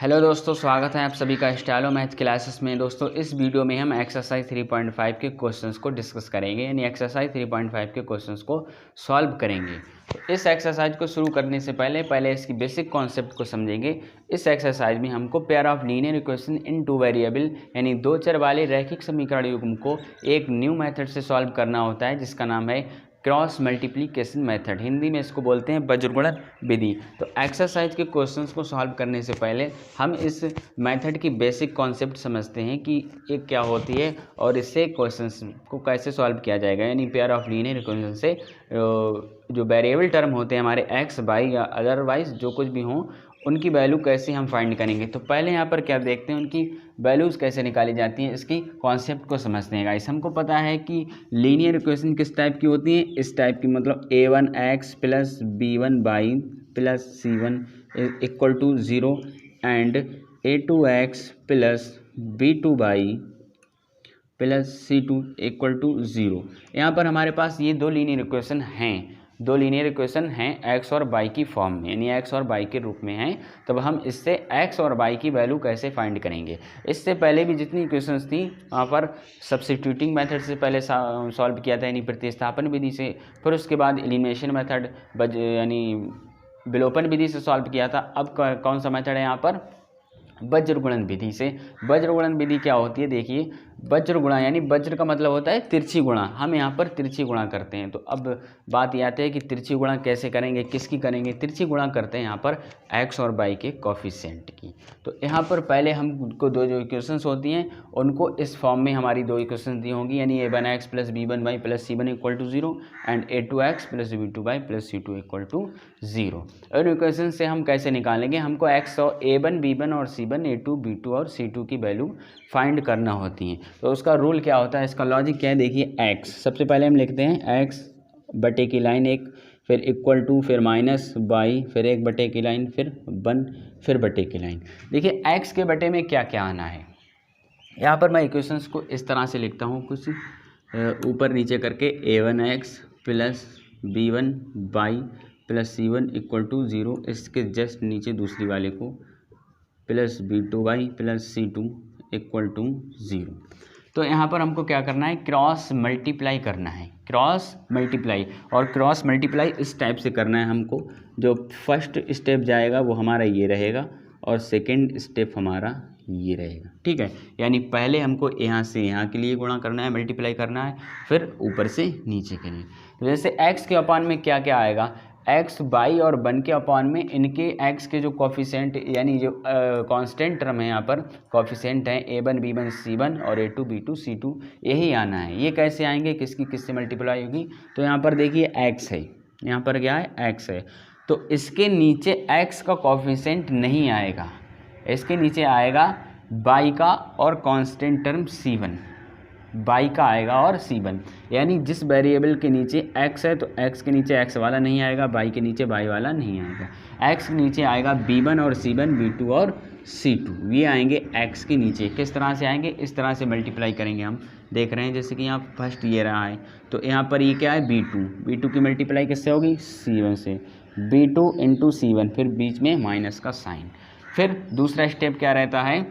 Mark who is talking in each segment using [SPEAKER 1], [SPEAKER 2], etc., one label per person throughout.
[SPEAKER 1] Hello दोस्तों, स्वागत है आप सभी का स्टाइलो मैथ क्लासेस में। दोस्तों इस वीडियो में हम एक्सरसाइज 3.5 के क्वेश्चंस को डिस्कस करेंगे, यानी एक्सरसाइज 3.5 के क्वेश्चंस को सॉल्व करेंगे। तो इस एक्सरसाइज को शुरू करने से पहले इसकी बेसिक कॉन्सेप्ट को समझेंगे। इस एक्सरसाइज में हमको pair of linear equation in two variable यानी दो चर वाले रैखिक समीकरण युग्म को एक न्यू मेथड से सॉल्व करना होता है, जिसका नाम है क्रॉस मल्टीप्लिकेशन मेथड। हिंदी में इसको बोलते हैं वज्रगुणन विधि। तो एक्सरसाइज के क्वेश्चंस को सॉल्व करने से पहले हम इस मेथड की बेसिक कॉन्सेप्ट समझते हैं कि ये क्या होती है और इससे क्वेश्चंस को कैसे सॉल्व किया जाएगा। यानी पेयर ऑफ लीनियर इक्वेशन से जो वेरिएबल टर्म होते हैं हमारे एक्स वाई या अदरवाइज जो कुछ भी हों, उनकी वैल्यू कैसे हम फाइंड करेंगे। तो पहले यहाँ पर क्या देखते हैं, उनकी वैल्यूज़ कैसे निकाली जाती हैं, इसकी कॉन्सेप्ट को समझते हैं गाइस। हमको पता है कि लीनियर इक्वेशन किस टाइप की होती है, इस टाइप की, मतलब a1x plus b1y plus c1 equal to 0 and a2x plus b2y plus c2 equal to 0। यहाँ पर हमारे पास ये दो लीनियर इक्वेशन हैं एक्स और वाई की फॉर्म में, यानी एक्स और वाई के रूप में हैं। तब हम इससे एक्स और वाई की वैल्यू कैसे फाइंड करेंगे। इससे पहले भी जितनी इक्वेशंस थी वहाँ पर सब्स्टिट्यूटिंग मेथड से पहले सॉल्व किया था, यानी प्रतिस्थापन विधि से। फिर उसके बाद एलिमिनेशन मेथड यानी विलोपन विधि से सॉल्व किया था। अब कौन सा मेथड है यहाँ पर, वज्रगुणन विधि से। वज्रगुणन विधि क्या होती है, देखिए वज्र गुणा, यानी वज्र का मतलब होता है तिरछी गुणा, हम यहाँ पर तिरछी गुणा करते हैं। तो अब बात ये आती है कि तिरछी गुणा कैसे करेंगे, किसकी करेंगे। तिरछी गुणा करते हैं यहाँ पर एक्स और वाई के कोफिशिएंट की। तो यहाँ पर पहले हमको दो जो इक्वेशंस होती हैं उनको इस फॉर्म में हमारी दो इक्वेशंस दी होंगी, यानी a1x plus b1y plus c1 equal to 0 and a2x plus b2y plus c2 equal to 0। और इक्वेशन से हम कैसे निकालेंगे, हमको x और a1 b1 और c1 a2 b2 और c2 की वैल्यू फाइंड करना होती है। तो उसका रूल क्या होता है, इसका लॉजिक क्या है, देखिए x सबसे पहले हम लिखते हैं x बटे की लाइन एक, फिर इक्वल टू, फिर माइनस y, फिर एक बटे की लाइन, फिर 1, फिर बटे की लाइन। देखिए x के बटे में क्या क्या आना है। यहाँ पर मैं इक्वेशंस को इस तरह से लिखता हूँ, कुछ ऊपर नीचे करके a1x plus b1y plus c1 equal to 0, इसके जस्ट नीचे दूसरी वाले को plus b2y plus c2 equal to 0। तो यहाँ पर हमको क्या करना है, क्रॉस मल्टीप्लाई करना है, क्रॉस मल्टीप्लाई। और क्रॉस मल्टीप्लाई इस टाइप से करना है हमको। जो फर्स्ट स्टेप जाएगा वो हमारा ये रहेगा और सेकंड स्टेप हमारा ये रहेगा, ठीक है। यानी पहले हमको यहाँ से यहाँ के लिए गुणा करना है, मल्टीप्लाई करना है, फिर ऊपर से नीचे के लिए। तो जैसे x के अपान में क्या क्या आएगा, एक्स वाई और 1 के अपान में इनके x के जो कोफिशिएंट यानी जो कांस्टेंट टर्म है, यहाँ पर कोफिशिएंट हैं a1 b1 c1 और a2 b2 c2, यही आना है। ये कैसे आएंगे, किसकी किससे मल्टीप्लाई होगी। तो यहाँ पर देखिए x है, यहाँ पर क्या है x है, तो इसके नीचे x का कोफिशिएंट नहीं आएगा, इसके नीचे आएगा y का और कांस्टेंट टर्म c1, y का आएगा और c1। यानी जिस वेरिएबल के नीचे x है तो x के नीचे x वाला नहीं आएगा, y के नीचे y वाला नहीं आएगा। x के नीचे आएगा b1 और c1, b2 और c2, ये आएंगे x के नीचे। किस तरह से आएंगे, इस तरह से मल्टीप्लाई करेंगे। हम देख रहे हैं जैसे कि यहाँ फर्स्ट ये रहा है, तो यहाँ पर ये क्या है b2 की मल्टीप्लाई किससे होगी, c1 से, b2 इंटू c1, फिर बीच में माइनस का साइन। फिर दूसरा स्टेप क्या रहता है,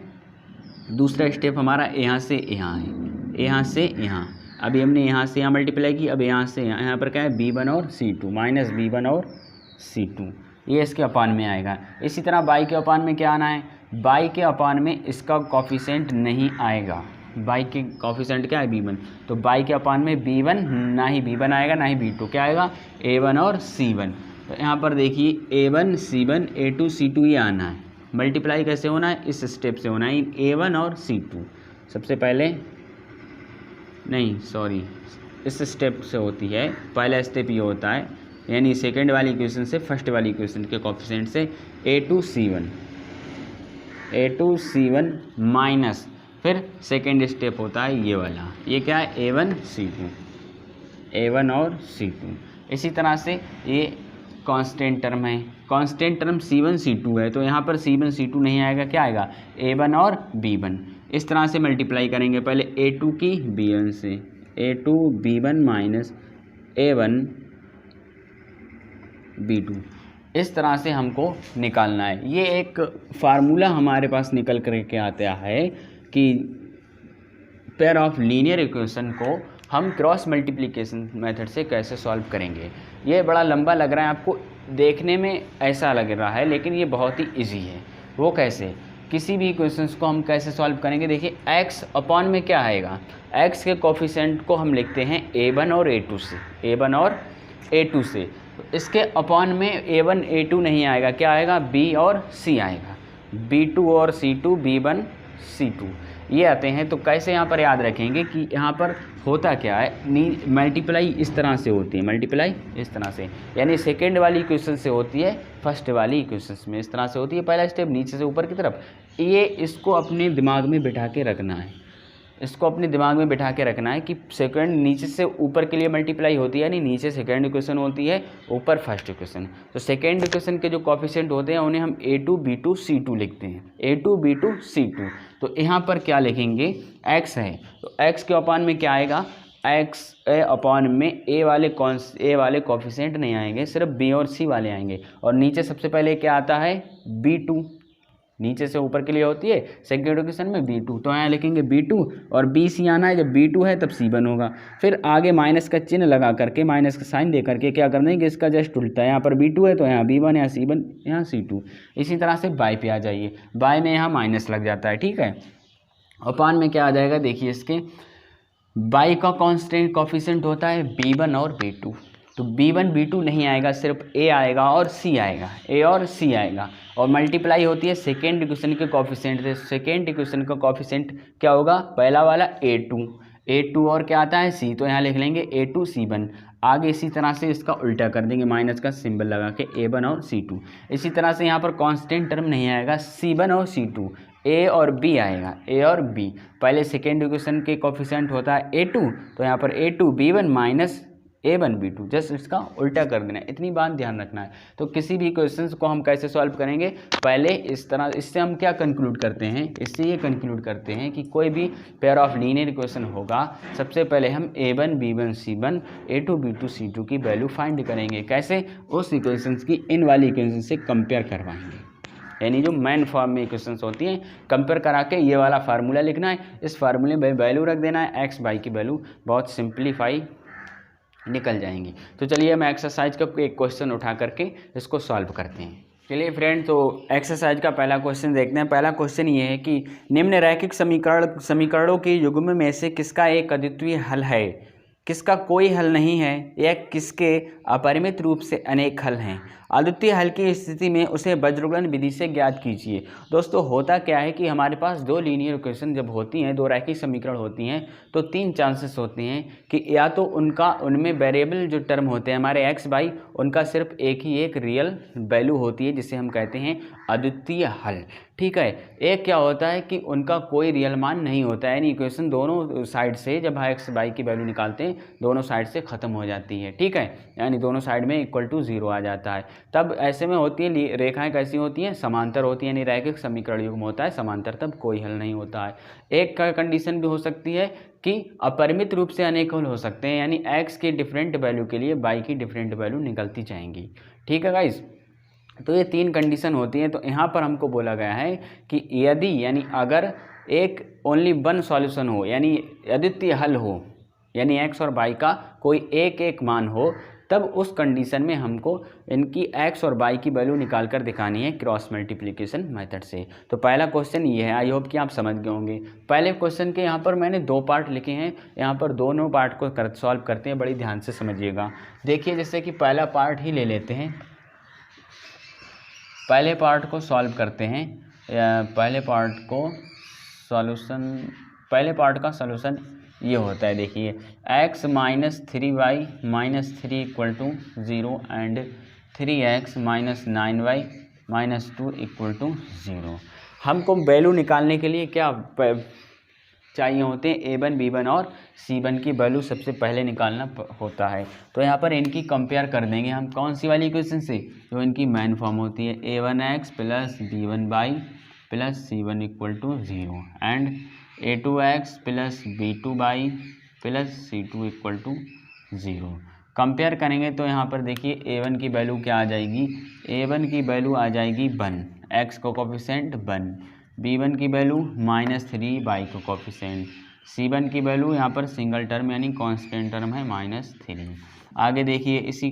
[SPEAKER 1] दूसरा स्टेप हमारा यहाँ से यहाँ है, यहाँ से यहाँ। अभी हमने यहाँ से यहाँ मल्टीप्लाई की, अब यहाँ से यहाँ, यहाँ पर क्या है b1 और c2, माइनस b1 और c2, ये इसके अपान में आएगा। इसी तरह y के अपान में क्या आना है, y के अपान में इसका कोफिशिएंट नहीं आएगा, y के कोफिशिएंट क्या है b1, तो y के अपान में b1 ना ही b1 आएगा ना ही b2, क्या आएगा a1 और c1। तो यहाँ पर देखिए a1 c1 a2 c2 ये आना है। मल्टीप्लाई कैसे होना है, इस स्टेप से होना है, a1 और c2 सबसे पहले, नहीं सॉरी, इस स्टेप से होती है। पहला स्टेप ये होता है, यानी सेकंड वाली इक्वेशन से फर्स्ट वाली इक्वेशन के कोफिशिएंट से a2 c1 माइनस, फिर सेकंड स्टेप होता है ये वाला, ये क्या है a1 और c2। इसी तरह से ये कांस्टेंट टर्म है, कांस्टेंट टर्म c1 c2 है, तो यहाँ पर c1 c2 नहीं आएगा, क्या आएगा a1 और b1। इस तरह से मल्टीप्लाई करेंगे, पहले a2 की b1 से, a2 b1 minus a1 b2, इस तरह से हमको निकालना है। ये एक फार्मूला हमारे पास निकल करके आता है कि पेयर ऑफ लीनियर इक्वेशन को हम क्रॉस मल्टीप्लिकेशन मेथड से कैसे सॉल्व करेंगे। ये बड़ा लंबा लग रहा है आपको, देखने में ऐसा लग रहा है, लेकिन ये बहुत ही इजी है। वो कैसे, किसी भी इक्वेशंस को हम कैसे सॉल्व करेंगे। देखिए x अपॉन में क्या आएगा, x के कोफिशिएंट को हम लिखते हैं a1 और a2 से, a1 और a2 से। तो इसके अपॉन में a1 a2 नहीं आएगा, क्या आएगा, b और c आएगा, b2 और c2, b1 c2 ये आते हैं। तो कैसे यहाँ पर याद रखेंगे कि यहाँ पर होता क्या है, मल्टीप्लाई इस तरह से होती है, मल्टीप्लाई इस तरह से, यानी सेकेंड वाली इक्वेशन से होती है फर्स्ट वाली इक्वेशन में, इस तरह से होती है। पहला स्टेप नीचे से ऊपर की तरफ, ये इसको अपने दिमाग में बिठा के रखना है, इसको अपने दिमाग में बिठा के रखना है कि सेकंड नीचे से ऊपर के लिए मल्टीप्लाई होती है, यानी नीचे सेकंड इक्वेशन होती है, ऊपर फर्स्ट इक्वेशन। तो सेकंड इक्वेशन के जो कोफिशिएंट होते हैं उन्हें हम a2 b2 c2 लिखते हैं, a2 b2 c2। तो यहाँ पर क्या लिखेंगे, x है, तो x के अपॉन में क्या आएगा, x अपॉन में a वाले कोफिशिएंट नहीं आएंगे, सिर्फ b और c वाले आएंगे। और नीचे सबसे पहले क्या आता है, b2, नीचे से ऊपर के लिए होती है सेकंड इक्वेशन में b2, तो यहाँ लिखेंगे b2 और bc आना है, जब b2 है तब c1 होगा। फिर आगे माइनस का चिन्ह लगा करके, माइनस का साइन दे करके क्या कर देंगे, इसका जस्ट उल्टा, यहाँ पर b2 है तो यहाँ b1, यहाँ c1, यहाँ c2। इसी तरह से बाय पे आ जाइए, बाय में यहाँ माइनस लग जाता है, ठीक है। अपॉन में क्या आ जाएगा, देखिए इसके बाई का कांस्टेंट कोफिशिएंट होता है b1 और b2, तो b1 b2 नहीं आएगा, सिर्फ a आएगा और c आएगा, a और c आएगा। और मल्टीप्लाई होती है सेकेंड इक्वेशन के कोफिशिएंट से, सेकेंड इक्वेशन का कोफिशिएंट क्या होगा, पहला वाला a2 और क्या आता है c, तो यहाँ लिख लेंगे a2 c1। आगे इसी तरह से इसका उल्टा कर देंगे, माइनस का सिंबल लगा के a1 और c2। इसी तरह से यहाँ पर कांस्टेंट टर्म नहीं आएगा, c1 और c2, a और b आएगा, a और b। पहले सेकेंड इक्वेशन के कोफिशिएंट होता है a2, तो यहाँ पर a2 b1 minus a1 b2, just इसका उल्टा कर देना है, इतनी बात ध्यान रखना है। तो किसी भी क्वेश्चंस को हम कैसे सॉल्व करेंगे, पहले इस तरह, इससे हम क्या कंक्लूड करते हैं, इससे ये कंक्लूड करते हैं कि कोई भी पेयर ऑफ लीनियर इक्वेशन होगा, सबसे पहले हम a1 b1 c1 a2 b2 c2 की वैल्यू फाइंड करेंगे। कैसे, उस इक्वेशंस की इन वाली इक्वेशन से कंपेयर करवाएंगे, यानी जो मेन फॉर्म में इक्वेशंस होती हैं कंपेयर करा के ये वाला फार्मूला लिखना है, इस फार्मूले में वैल्यू रख देना है, एक्स बाई की वैल्यू बहुत सिंप्लीफाई निकल जाएंगी। तो चलिए हम एक्सरसाइज का एक क्वेश्चन उठा करके इसको सॉल्व करते हैं। चलिए फ्रेंड, तो एक्सरसाइज का पहला क्वेश्चन देखते हैं। पहला क्वेश्चन ये है कि निम्न रैखिक समीकरणों के युग्म में से किसका एक अद्वितीय हल है, किसका कोई हल नहीं है, या किसके अपरिमित रूप से अनेक हल हैं। अद्वितीय हल की स्थिति में उसे वज्रगुणन विधि से ज्ञात कीजिए। दोस्तों होता क्या है कि हमारे पास दो लीनियर इक्वेशन जब होती हैं, दो रैखिक समीकरण होती हैं, तो तीन चांसेस होते हैं कि या तो उनमें वेरिएबल जो टर्म होते हैं हमारे एक्स बाई, उनका सिर्फ एक ही एक रियल वैल्यू होती है जिसे हम कहते हैं अद्वितीय हल, ठीक है। एक क्या होता है कि उनका कोई रियल मान नहीं होता है, यानी इक्वेशन दोनों साइड से जब एक्स बाई की वैल्यू निकालते हैं दोनों साइड से ख़त्म हो जाती है, ठीक है, यानी दोनों साइड में इक्वल टू 0 आ जाता है। तब ऐसे में होती है रेखाएं कैसी होती हैं, समांतर होती है, यानी रैखिक समीकरण युग्म होता है समांतर, तब कोई हल नहीं होता है। एक का कंडीशन भी हो सकती है कि अपरिमित रूप से अनेक हल हो सकते हैं, यानी एक्स की डिफरेंट वैल्यू के लिए बाई की डिफरेंट वैल्यू निकलती जाएंगी, ठीक है गाइस। तो ये तीन कंडीशन होती हैं। तो यहाँ पर हमको बोला गया है कि यदि, यानी अगर एक ओनली वन सॉल्यूशन हो, यानी अद्वितीय हल हो, यानी एक्स और वाई का कोई एक एक मान हो, तब उस कंडीशन में हमको इनकी एक्स और वाई की वैल्यू निकाल कर दिखानी है क्रॉस मल्टीप्लिकेशन मेथड से। तो पहला क्वेश्चन ये है, आई होप कि आप समझ गए होंगे। पहले क्वेश्चन के यहाँ पर मैंने दो पार्ट लिखे हैं, यहाँ पर दोनों पार्ट को सॉल्व करते हैं, बड़ी ध्यान से समझिएगा। देखिए जैसे कि पहला पार्ट ही ले लेते हैं, पहले पार्ट को सॉल्व करते हैं। पहले पार्ट का सॉल्यूशन ये होता है, देखिए x minus 3y minus 3 equal to 0 and 3x minus 9y minus 2 equal to 0। हमको वैल्यू निकालने के लिए क्या चाहिए होते हैं, a1 b1 और c1 की वैल्यू सबसे पहले निकालना होता है। तो यहाँ पर इनकी कंपेयर कर देंगे हम कौन सी वाली इक्वेशन से, जो इनकी मेन फॉर्म होती है a1x plus b1y plus c1 equal to 0 and a2x plus b2y plus c2 equal to 0। Compare करेंगे तो यहाँ पर देखिए a1 की वैल्यू क्या आ जाएगी, a1 की वैल्यू आ जाएगी 1, x का कोफिशिएंट 1, b1 की वैल्यू -3, y का कोफिशिएंट, c1 की वैल्यू यहाँ पर सिंगल टर्म यानी कांस्टेंट टर्म है -3। आगे देखिए इसी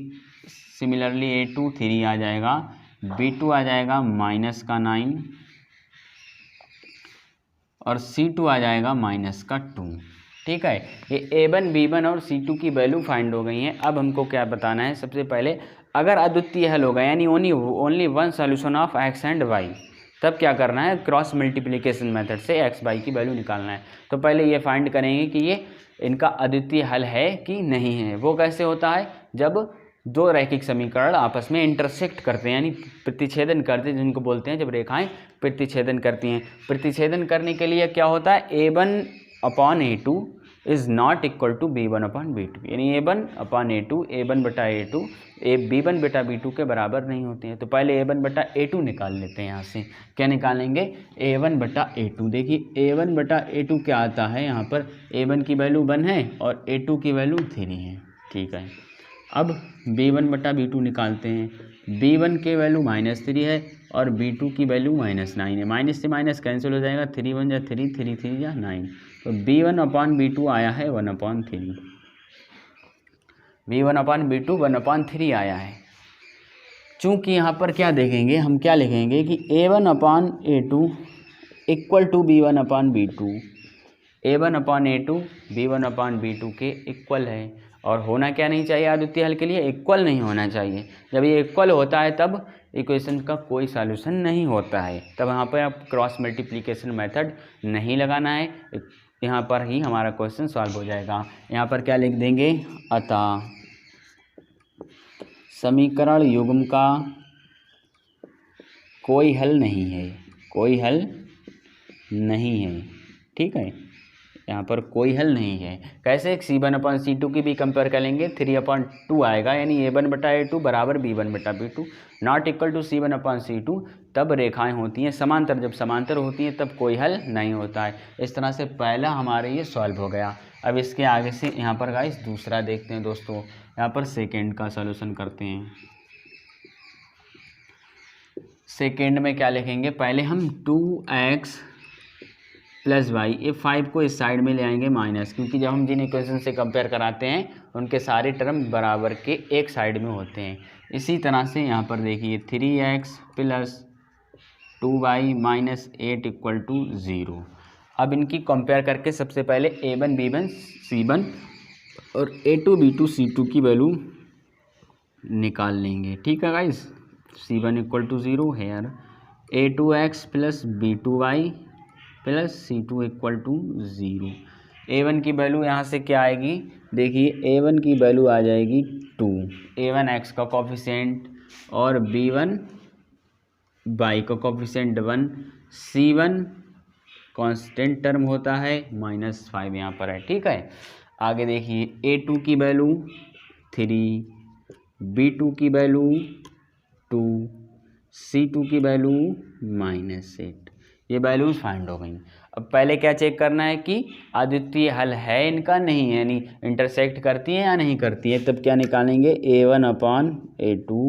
[SPEAKER 1] सिमिलरली a2 3 आ जाएगा, b2 आ जाएगा -9 और c2 आ जाएगा -2। ठीक है, ये a1 b1 और c2 की वैल्यू फाइंड हो गई हैं। अब हमको क्या बताना है, सबसे पहले अगर अद्वितीय हल होगा यानी only one solution of x and y, तब क्या करना है, क्रॉस मल्टीप्लिकेशन मेथड से x y की वैल्यू निकालना है। तो पहले ये फाइंड करेंगे कि ये इनका अद्वितीय हल है कि नहीं है। वो कैसे होता है, जब दो रैखिक समीकरण आपस में इंटरसेक्ट करते हैं यानी प्रतिच्छेदन करते हैं, जिनको बोलते हैं जब रेखाएं प्रतिच्छेदन करती हैं। प्रतिच्छेदन करने के लिए क्या होता है, a1/a2 is not equal to b1/b2, यानी a1/a2 a1/a2 b1/b2 के बराबर नहीं होते हैं। तो पहले a1/a2 निकाल लेते हैं। यहाँ से क्या निकालेंगे, a1/a2। देखिए a1/a2 क्या आता है, यहाँ पर a1 की वैल्यू 1 है और a2 की वैल्यू 3 है। ठीक है, अब b1/b2 निकालते हैं। b1 के वैल्यू -3 है और b2 की वैल्यू -9 है। माइनस से माइनस कैंसिल हो जाएगा, 3 1 या 3, 3 3 या 9। तो b1/b2 आया है 1/3, b1/b2 1/3 आया है। चूँकि यहाँ पर क्या देखेंगे, हम क्या लिखेंगे कि a1/a2 equal to b1/b2, a1/a2 b1/b2 के इक्वल है। और होना क्या नहीं चाहिए, अद्वितीय हल के लिए इक्वल नहीं होना चाहिए। जब ये इक्वल होता है तब इक्वेशन का कोई सॉल्यूशन नहीं होता है, तब यहाँ पर आप क्रॉस मल्टीप्लिकेशन मेथड नहीं लगाना है, यहाँ पर ही हमारा क्वेश्चन सॉल्व हो जाएगा। यहाँ पर क्या लिख देंगे, अतः समीकरण युग्म का कोई हल नहीं है, कोई हल नहीं है। ठीक है, यहाँ पर कोई हल नहीं है। कैसे, c1/c2 की भी कंपेयर करेंगे, 3/2 आएगा यानी a1/a2 बराबर b1/b2 not equal to c1/c2। तब रेखाएं होती हैं समांतर, जब समांतर होती हैं तब कोई हल नहीं होता है। इस तरह से पहला हमारे ये सॉल्व हो गया। अब इसके आगे से यहाँ पर गाइस दूसरा देखते हैं दोस्तों। यहाँ पर सेकेंड का सॉल्यूशन करते हैं। सेकेंड में क्या लिखेंगे, पहले हम 2x + y, ये 5 को इस साइड में ले आएंगे माइनस, क्योंकि जब हम जिन इक्वेशन से कंपेयर कराते हैं उनके सारे टर्म बराबर के एक साइड में होते हैं। इसी तरह से यहाँ पर देखिए 3x + 2y - 8 = 0। अब इनकी कंपेयर करके सबसे पहले a1 b1 c1 और a2 b2 c2 की वैल्यू निकाल लेंगे। ठीक है गाइस, c1 = 0 है, a2x + b2y + c2 = 0। a1 की वैल्यू यहाँ से क्या आएगी, देखिए a1 की वैल्यू आ जाएगी 2, a1 x का कोफिशिएंट और b1 y का कोफिशिएंट 1, c1 कांस्टेंट टर्म होता है -5 यहाँ पर है। ठीक है, आगे देखिए a2 की वैल्यू 3, b2 की वैल्यू 2, c2 की वैल्यू -8। ये वैल्यूज फाइंड हो गई। अब पहले क्या चेक करना है कि अद्वितीय हल है इनका नहीं है, यानी इंटरसेक्ट करती है या नहीं करती है। तब क्या निकालेंगे, a1/a2,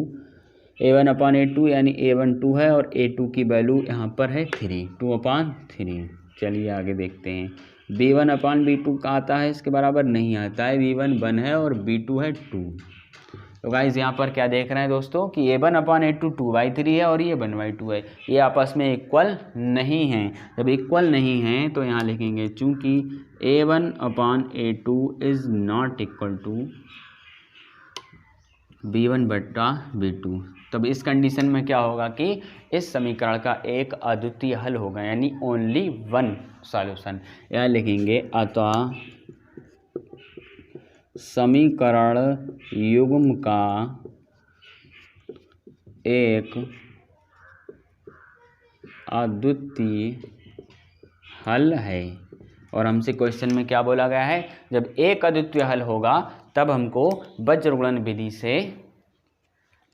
[SPEAKER 1] a1/a2 यानी a1 2 है और a2 की वैल्यू यहाँ पर है 3, 2/3। चलिए आगे देखते हैं। b1/b2 का आता है, इसके बराबर नहीं आता है, b1 1 है और b2 है 2। तो गाइज यहाँ पर क्या देख रहे हैं दोस्तों कि a1/a2 2/3 है और ये 1/2 है, ये आपस में इक्वल नहीं हैं। जब इक्वल नहीं हैं तो यहाँ लिखेंगे चूँकि a1/a2 is not equal to b1/b2। तब इस कंडीशन में क्या होगा कि इस समीकरण का एक अद्वितीय हल होगा, यानी ओनली वन सॉल्यूशन। यहाँ लिखेंगे अतः समीकरण युग्म का एक अद्वितीय हल है। और हमसे क्वेश्चन में क्या बोला गया है, जब एक अद्वितीय हल होगा तब हमको वज्रगुणन विधि से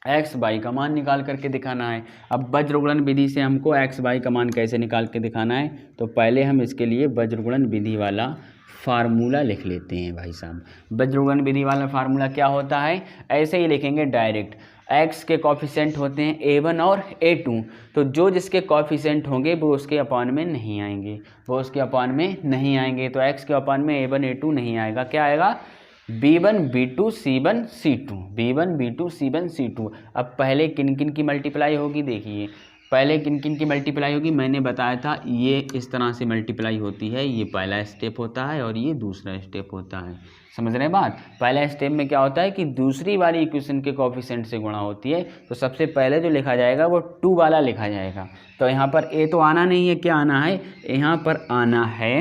[SPEAKER 1] एक्स वाई का मान निकाल करके दिखाना है। अब वज्रगुणन विधि से हमको एक्स वाई का मान कैसे निकाल के दिखाना है, तो पहले हम इसके लिए वज्रगुणन विधि वाला फार्मूला लिख लेते हैं भाई साहब। बज्रगण विधि वाला फार्मूला क्या होता है, ऐसे ही लिखेंगे डायरेक्ट। x के कॉफिशेंट होते हैं a1 और a2, तो जो जिसके कॉफिशेंट होंगे वो उसके अपॉन में नहीं आएंगे, वो उसके अपॉन में नहीं आएंगे। तो x के अपॉन में a1 a2 नहीं आएगा, क्या आएगा b1 b2 c1 c2, b1 b2 c1 c2। अब पहले किन किन की मल्टीप्लाई होगी, देखिए पहले किन किन की मल्टीप्लाई होगी, मैंने बताया था ये इस तरह से मल्टीप्लाई होती है, ये पहला स्टेप होता है और ये दूसरा स्टेप होता है। समझ रहे हैं बात। पहला स्टेप में क्या होता है कि दूसरी वाली इक्वेशन के कोफिशिएंट से गुणा होती है, तो सबसे पहले जो लिखा जाएगा वो 2 वाला लिखा जाएगा। तो यहाँ पर a तो आना नहीं है, क्या आना है, यहाँ पर आना है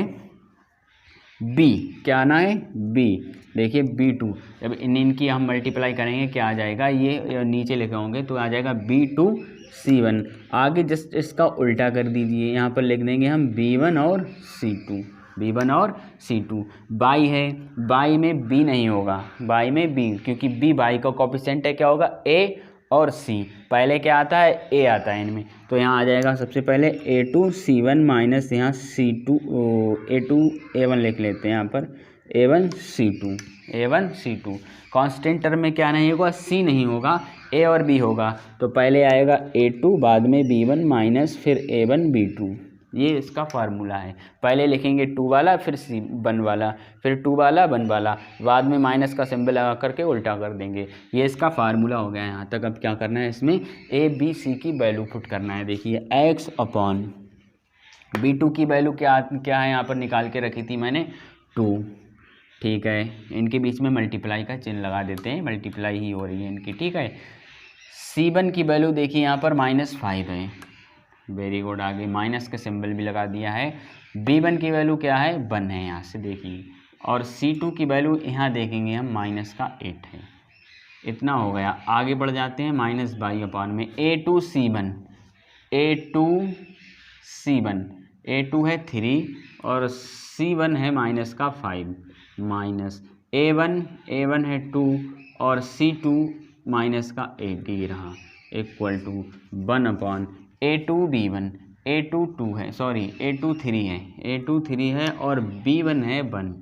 [SPEAKER 1] b, क्या आना है b। देखिए b2, जब इनकी हम मल्टीप्लाई करेंगे क्या आ जाएगा, ये नीचे लिखे होंगे तो आ जाएगा b2 c1। आगे जस्ट इसका उल्टा कर दीजिए, यहाँ पर लिख देंगे हम b1 और c2, b1 और c2। बाई है, बाई में b नहीं होगा, बाई में b, क्योंकि b बाई का कोफिशिएंट है, क्या होगा a और c। पहले क्या आता है, a आता है इनमें, तो यहाँ आ जाएगा सबसे पहले a2 c1 माइनस यहाँ c2 a2 a1 लिख लेते हैं, यहाँ पर a1 c2, a1 c2। Constant term में क्या नहीं होगा, c नहीं होगा, a और b होगा। तो पहले आएगा a2, बाद में b1 माइनस फिर a1 b2। ये इसका फार्मूला है। पहले लिखेंगे 2 वाला, फिर c1 वाला, फिर 2 वाला 1 वाला, बाद में माइनस का सिंबल लगा करके उल्टा कर देंगे। ये इसका फार्मूला हो गया यहाँ तक। अब क्या करना है, इसमें a b c की वैल्यू पुट करना है। देखिए x अपॉन b2 की वैल्यू क्या है, यहाँ पर निकाल के रखी थी मैंने 2, ठीक है। इनके बीच में मल्टीप्लाई का चिन्ह लगा देते हैं, मल्टीप्लाई ही हो रही है इनकी, ठीक है। c1 की वैल्यू देखिए यहाँ पर -5 है, वेरी गुड, आगे माइनस का सिंबल भी लगा दिया है। b1 की वैल्यू क्या है, 1 है, यहाँ से देखिए। और c2 की वैल्यू यहाँ देखेंगे हम -8 है। इतना हो गया, आगे बढ़ जाते हैं -22 अपॉन में a2 c1, a2 है 3 और c1 है -5, माइनस a1 है 2 और c2 -8 ही रहा, equal to 1 upon a2 b1, a2 2 है, सॉरी a2 3 है, a2 3 है और b1 है 1,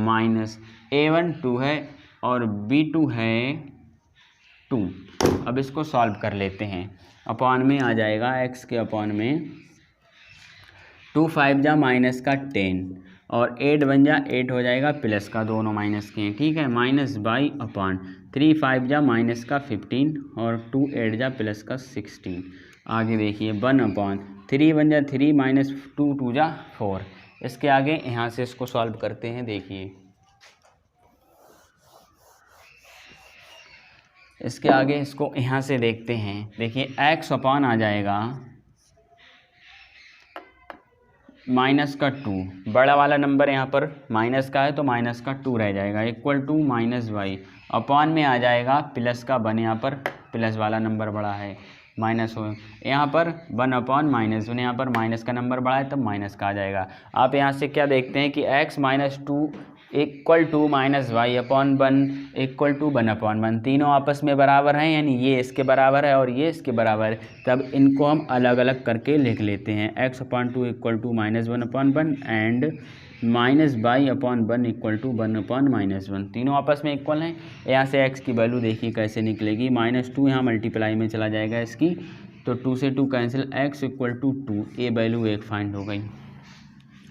[SPEAKER 1] माइनस a1 2 है और b2 है 2। अब इसको सॉल्व कर लेते हैं। अपॉन में आ जाएगा x के अपॉन में 2 5 जा माइनस का 10 और 8 1 जा 8 हो जाएगा प्लस का, दोनों माइनस के हैं, ठीक है। -22 अपॉन 3 5 जा माइनस का 15 और 2 8 जा प्लस का 16। आगे देखिए 1 अपॉन 3 1 जा 3 माइनस 2 2 जा 4। इसके आगे यहाँ से इसको सॉल्व करते हैं। देखिए इसके आगे इसको यहाँ से देखते हैं। देखिए x अपॉन आ जाएगा माइनस का 2, बड़ा वाला नंबर यहाँ पर माइनस का है तो माइनस का 2 रह जाएगा, इक्वल टू -y अपॉन में आ जाएगा प्लस का 1, यहाँ पर प्लस वाला नंबर बड़ा है, माइनस हो यहाँ पर 1 अपॉन -1, यहाँ पर माइनस का नंबर बड़ा है तब माइनस का आ जाएगा। आप यहाँ से क्या देखते हैं कि x -2 equal to -y upon 1 equal to 1 upon 1, तीनों आपस में बराबर हैं, यानी ये इसके बराबर है और ये इसके बराबर है। तब इनको हम अलग अलग करके लिख लेते हैं, x/2 equal to -1 upon 1 and -y upon 1 equal to 1 upon -1, तीनों आपस में इक्वल हैं। यहाँ से x की वैल्यू देखिए कैसे निकलेगी, -2 यहाँ मल्टीप्लाई में चला जाएगा इसकी, तो 2 से 2 कैंसिल, x इक्वल टू 2, ये वैल्यू 1 फाइंड हो गई।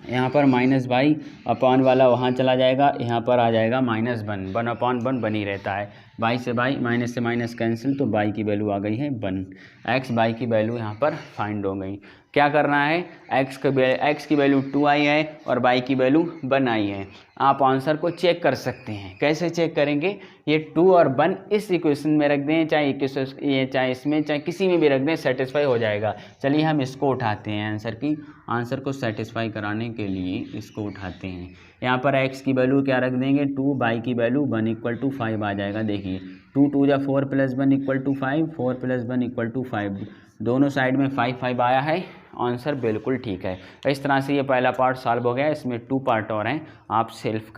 [SPEAKER 1] यहाँ पर -y अपॉन वाला वहाँ चला जाएगा, यहाँ पर आ जाएगा -1 अपॉन 1 बनी रहता है, बाई से बाई माइनस से माइनस कैंसिल, तो बाई की वैल्यू आ गई है 1। x बाई की वैल्यू यहाँ पर फाइंड हो गई। क्या करना है, x की वैल्यू 2i है और y की वैल्यू 1i है। आप आंसर को चेक कर सकते हैं, कैसे चेक करेंगे, ये 2 और 1 इस इक्वेशन में रख दें, चाहे इसमें चाहे किसी में भी रख दें, सेटिस्फाई हो जाएगा। चलिए हम इसको उठाते हैं, आंसर को सेटिस्फाई कराने के लिए इसको उठाते हैं। यहाँ पर x की वैल्यू क्या रख देंगे 2, y की वैल्यू 1 इक्वल टू 5 आ जाएगा। देखिए 2 2 जा 4 + 1 इक्वल टू 5, 4 + 1 इक्वल टू 5, दोनों साइड में 5 5 आया है, आंसर बिल्कुल ठीक है। इस तरह से ये पहला पार्ट सॉल्व हो गया। इसमें 2 पार्ट और हैं, आप सेल्फ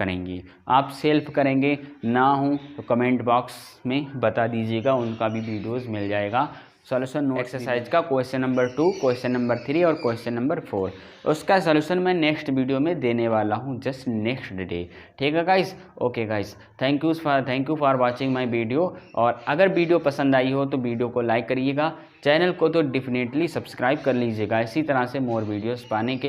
[SPEAKER 1] करेंगे ना हो तो कमेंट बॉक्स में बता दीजिएगा, उनका भी वीडियोज़ मिल जाएगा। सॉल्यूशन नोट एक्सरसाइज का क्वेश्चन नंबर 2, क्वेश्चन नंबर 3 और क्वेश्चन नंबर 4। उसका सॉल्यूशन मैं नेक्स्ट वीडियो में देने वाला हूँ, जस्ट नेक्स्ट डे। ठीक है guys, okay guys, thank you for watching my video. और अगर वीडियो पसंद आई हो तो वीडियो को लाइक करिएगा, चैनल को तो डेफिनेटली सब्सक्राइब कर लीजिएगा इसी तरह से मोर वीडियोस पाने के